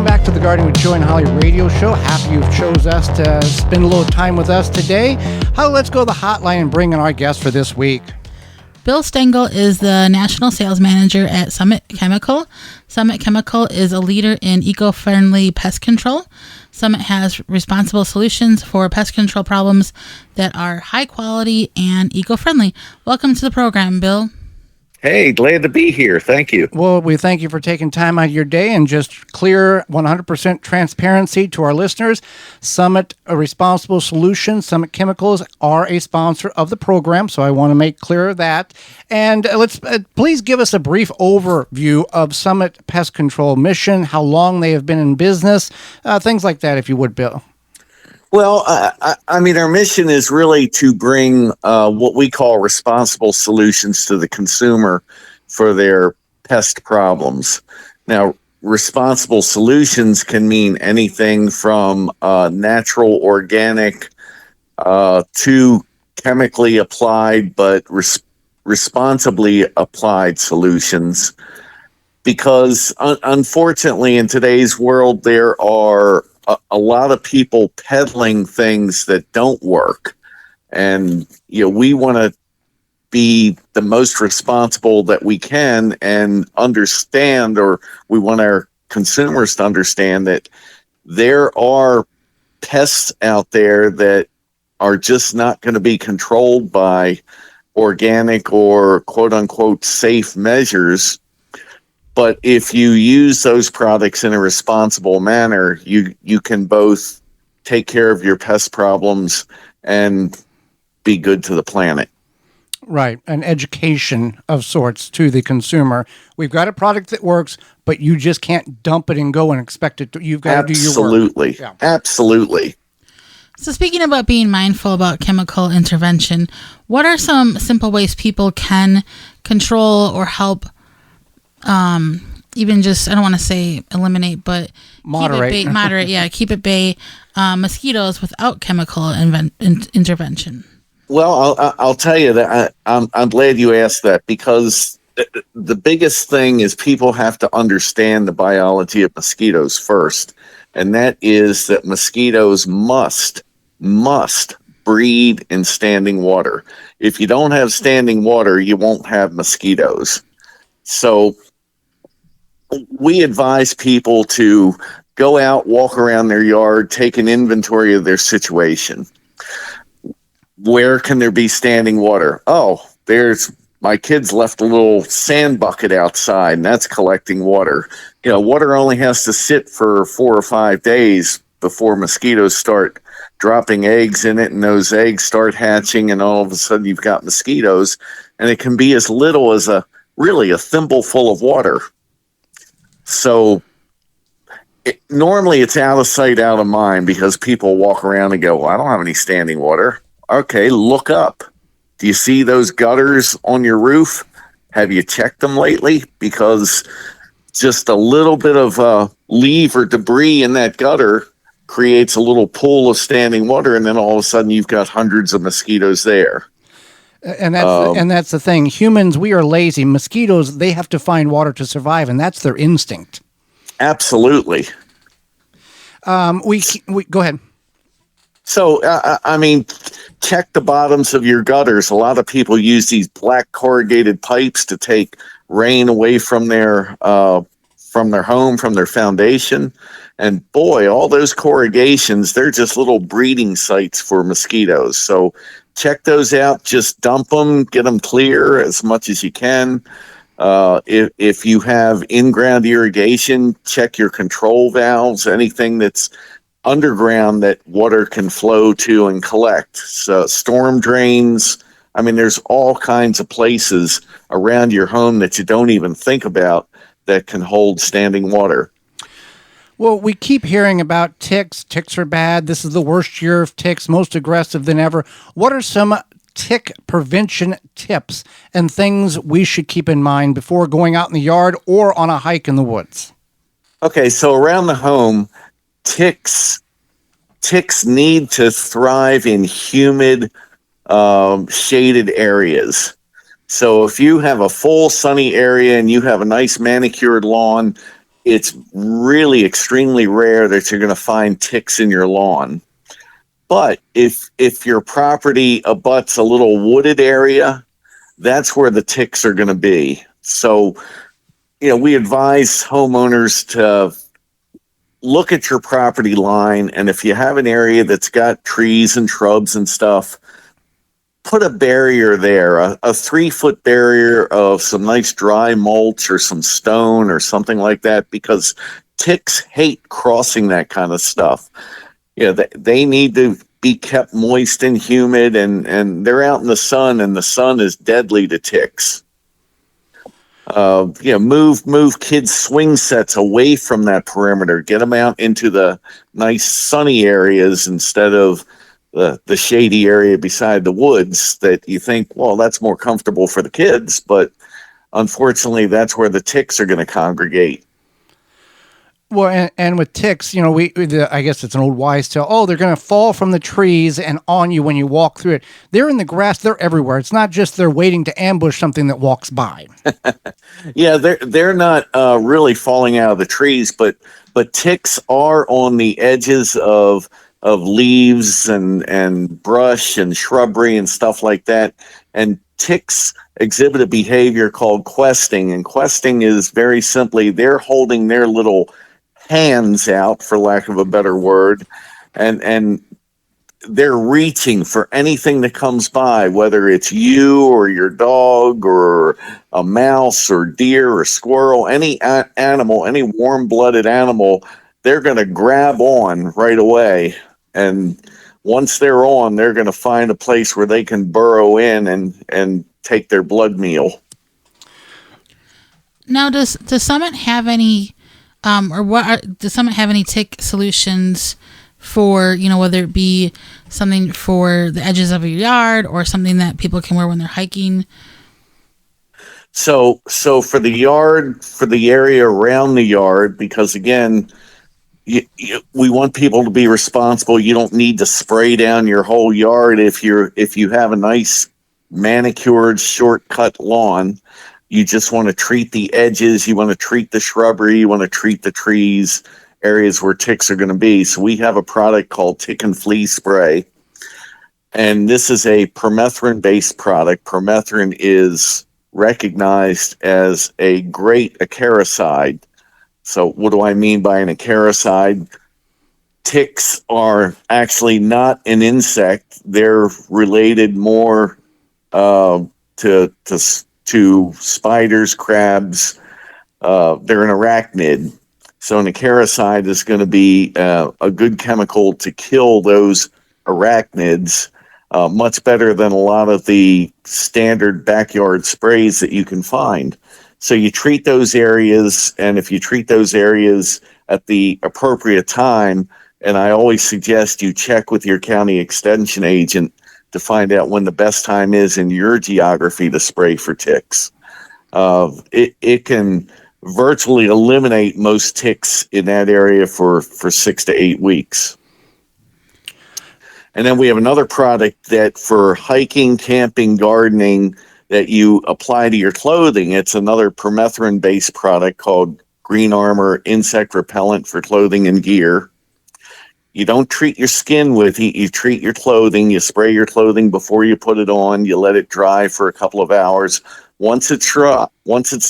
Welcome back to the Gardening with Joe and Holly radio show. Happy you've chose us to spend a little time with us today. Holly, let's go to the hotline and bring in our guest for this week. Bill Stengel is the National Sales Manager at Summit Chemical. Summit Chemical is a leader in eco-friendly pest control. Summit has responsible solutions for pest control problems that are high quality and eco-friendly. Welcome to the program, Bill. Hey, glad to be here. Thank you. Well, we thank you for taking time out of your day and just clear 100% transparency to our listeners. Summit Responsible Solutions, Summit Chemicals are a sponsor of the program, so I want to make clear that. And let's please give us a brief overview of Summit Pest Control mission, how long they have been in business, things like that, if you would, Bill. Well, I mean, our mission is really to bring what we call responsible solutions to the consumer for their pest problems. Now, responsible solutions can mean anything from natural, organic, to chemically applied, but responsibly applied solutions. Because unfortunately, in today's world, there are a lot of people peddling things that don't work. And, we want to be the most responsible that we can and understand, or we want our consumers to understand that there are pests out there that are just not going to be controlled by organic or quote unquote safe measures. But if you use those products in a responsible manner, you can both take care of your pest problems and be good to the planet. Right. An education of sorts to the consumer. We've got a product that works, but you just can't dump it and go and expect it to. You've got to do your work. Absolutely. Yeah. Absolutely. So speaking about being mindful about chemical intervention, what are some simple ways people can control or help even just, I don't want to say eliminate, but moderate, keep at bay mosquitoes without chemical intervention? Well, I'll tell you that I'm glad you asked that, because the biggest thing is people have to understand the biology of mosquitoes first, and that is that mosquitoes must breed in standing water. If you don't have standing water, you won't have mosquitoes. So we advise people to go out, walk around their yard, take an inventory of their situation. Where can there be standing water? Oh, my kids left a little sand bucket outside, and that's collecting water. Water only has to sit for 4 or 5 days before mosquitoes start dropping eggs in it, and those eggs start hatching, and all of a sudden you've got mosquitoes, and it can be as little as a thimble full of water. So normally it's out of sight, out of mind, because people walk around and go, well, I don't have any standing water. Okay, look up. Do you see those gutters on your roof? Have you checked them lately? Because just a little bit of leaf or debris in that gutter creates a little pool of standing water, and then all of a sudden you've got hundreds of mosquitoes there. And that's the thing. Humans, we are lazy. Mosquitoes, they have to find water to survive, and that's their instinct. Absolutely. We go ahead. So, check the bottoms of your gutters. A lot of people use these black corrugated pipes to take rain away from their home, from their foundation. And boy, all those corrugations, they're just little breeding sites for mosquitoes. So check those out. Just dump them, get them clear as much as you can. If you have in-ground irrigation, check your control valves, anything that's underground that water can flow to and collect. So storm drains. There's all kinds of places around your home that you don't even think about that can hold standing water. Well, we keep hearing about ticks. Ticks are bad. This is the worst year of ticks, most aggressive than ever. What are some tick prevention tips and things we should keep in mind before going out in the yard or on a hike in the woods? Okay, so around the home, ticks need to thrive in humid, shaded areas. So if you have a full sunny area and you have a nice manicured lawn, it's really extremely rare that you're going to find ticks in your lawn. But if your property abuts a little wooded area, that's where the ticks are going to be. So, we advise homeowners to look at your property line, and if you have an area that's got trees and shrubs and stuff, put a barrier there, a 3-foot barrier of some nice dry mulch or some stone or something like that, because ticks hate crossing that kind of stuff. They need to be kept moist and humid, and they're out in the sun, and the sun is deadly to ticks. Move kids' swing sets away from that perimeter. Get them out into the nice sunny areas instead of the shady area beside the woods that you think, well, that's more comfortable for the kids, but unfortunately, that's where the ticks are going to congregate. Well, and with ticks, I guess it's an old wives' tale. Oh, they're going to fall from the trees and on you when you walk through it. They're in the grass. They're everywhere. It's not just they're waiting to ambush something that walks by. Yeah, they're not really falling out of the trees, but ticks are on the edges of leaves and brush and shrubbery and stuff like that. And ticks exhibit a behavior called questing. And questing is very simply they're holding their little hands out, for lack of a better word, and they're reaching for anything that comes by, whether it's you or your dog or a mouse or deer or squirrel, any animal, any warm-blooded animal, they're going to grab on right away. And once they're on, they're going to find a place where they can burrow in and take their blood meal. Now, does Summit have any, does Summit have any tick solutions for, whether it be something for the edges of your yard or something that people can wear when they're hiking? So for the yard, for the area around the yard, because again, we want people to be responsible. You don't need to spray down your whole yard if you have a nice manicured shortcut lawn. You just want to treat the edges, you want to treat the shrubbery, you want to treat the trees, areas where ticks are going to be. So we have a product called Tick and Flea Spray. And this is a permethrin-based product. Permethrin is recognized as a great acaricide. So what do I mean by an acaricide? Ticks are actually not an insect. They're related more to spiders, crabs. They're an arachnid. So an acaricide is going to be a good chemical to kill those arachnids, much better than a lot of the standard backyard sprays that you can find. So you treat those areas, and if you treat those areas at the appropriate time, and I always suggest you check with your county extension agent to find out when the best time is in your geography to spray for ticks. It can virtually eliminate most ticks in that area for 6 to 8 weeks. And then we have another product that for hiking, camping, gardening, that you apply to your clothing. It's another permethrin-based product called Green Armor Insect Repellent for clothing and gear. You don't treat your skin with it. You treat your clothing. You spray your clothing before you put it on. You let it dry for a couple of hours. Once it's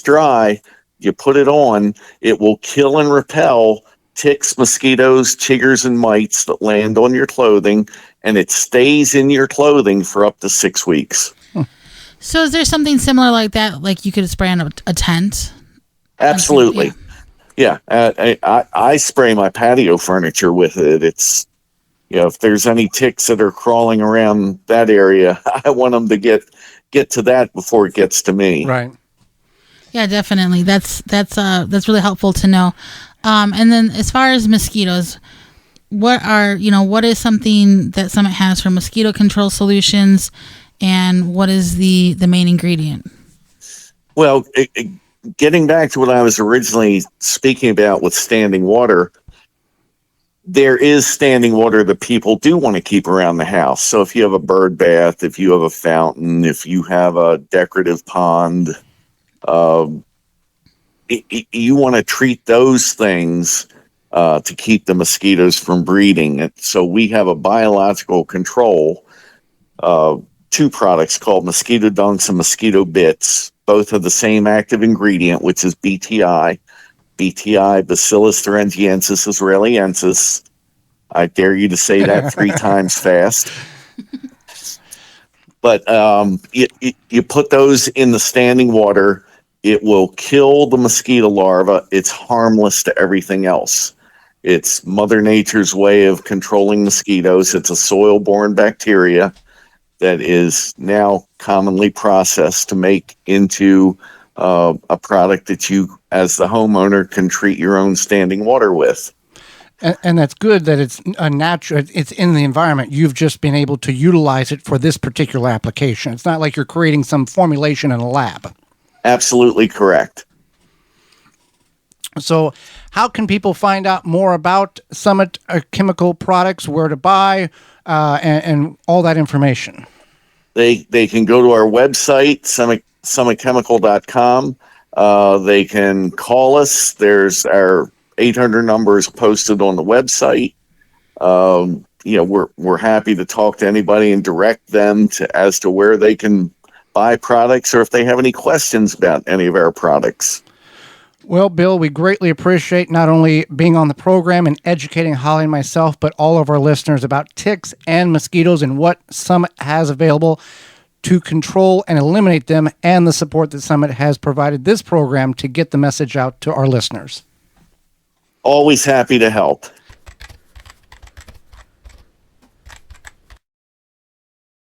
dry, you put it on. It will kill and repel ticks, mosquitoes, chiggers, and mites that land on your clothing, and it stays in your clothing for up to 6 weeks. So is there something similar like that, like you could spray on a tent? Absolutely. Yeah. I spray my patio furniture with it. It's, if there's any ticks that are crawling around that area, I want them to get to that before it gets to me. Right. Yeah, definitely. That's really helpful to know. And then as far as mosquitoes, what is something that Summit has for mosquito control solutions, and what is the main ingredient? Well, getting back to what I was originally speaking about with standing water, there is standing water that people do want to keep around the house. So if you have a bird bath, if you have a fountain, if you have a decorative pond, you want to treat those things to keep the mosquitoes from breeding. And so we have a biological control, two products called mosquito dunks and mosquito bits. Both have the same active ingredient, which is BTI. BTI, Bacillus thuringiensis israeliensis. I dare you to say that 3 times fast. But you put those in the standing water, it will kill the mosquito larva. It's harmless to everything else. It's Mother Nature's way of controlling mosquitoes. It's a soil-borne bacteria that is now commonly processed to make into a product that you, as the homeowner, can treat your own standing water with. And that's good that it's a natural, it's in the environment. You've just been able to utilize it for this particular application. It's not like you're creating some formulation in a lab. Absolutely correct. So how can people find out more about Summit Chemical products, where to buy, and all that information? They can go to our website, summitchemical.com. They can call us. There's our 800 numbers posted on the website. We're happy to talk to anybody and direct them as to where they can buy products, or if they have any questions about any of our products. Well, Bill, we greatly appreciate not only being on the program and educating Holly and myself, but all of our listeners about ticks and mosquitoes and what Summit has available to control and eliminate them, and the support that Summit has provided this program to get the message out to our listeners. Always happy to help.